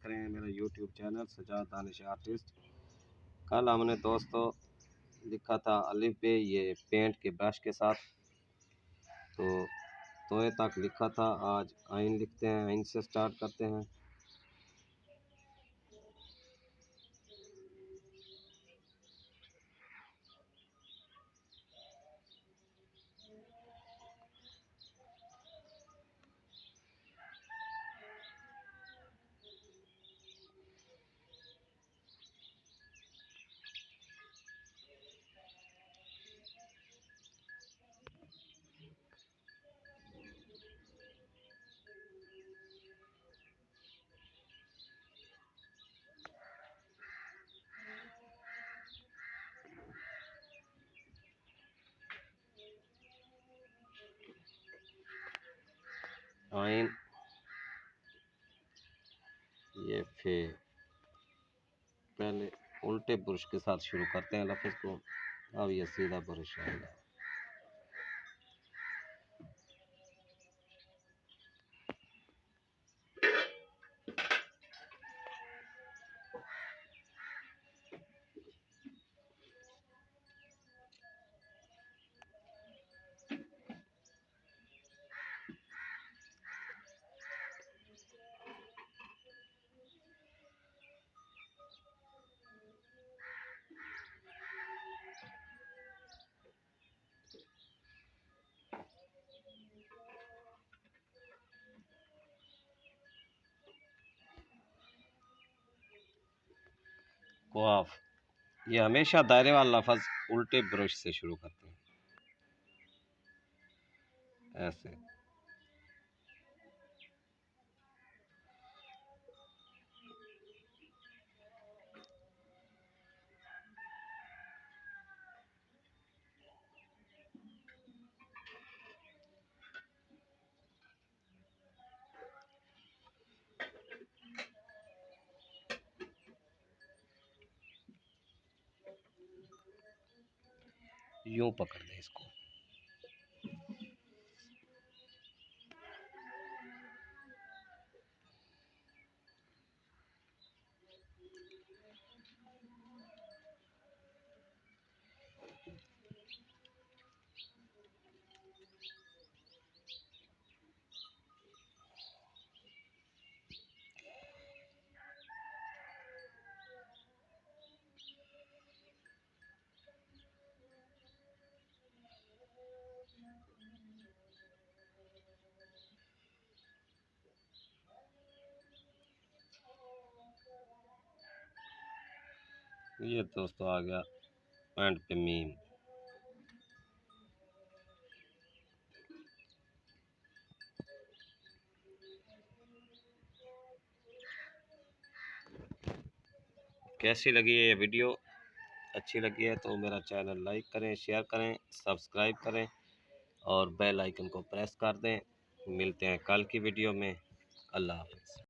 करें मेरा YouTube channel Sajad Danish artist. कल हमने दोस्तों लिखा था अलिफ बे ये पेंट के ब्रश के साथ, तो तोए तक लिखा था। आज आइन लिखते हैं, आइन से स्टार्ट करते हैं। आइन ये फे पहले उल्टे ब्रश के साथ शुरू करते हैं लफ्ज़ को, अब ये सीधा ब्रश आएगा। क़ाफ ये हमेशा दायरे वाला लफ्ज़ उल्टे ब्रश से शुरू करते हैं, ऐसे। यूं पकड़ लें इसको। ये दोस्तों आ गया एंड पे मीम। कैसी लगी है ये वीडियो? अच्छी लगी है तो मेरा चैनल लाइक करें, शेयर करें, सब्सक्राइब करें और बेल आइकन को प्रेस कर दें। मिलते हैं कल की वीडियो में। अल्लाह हाफ़िज़।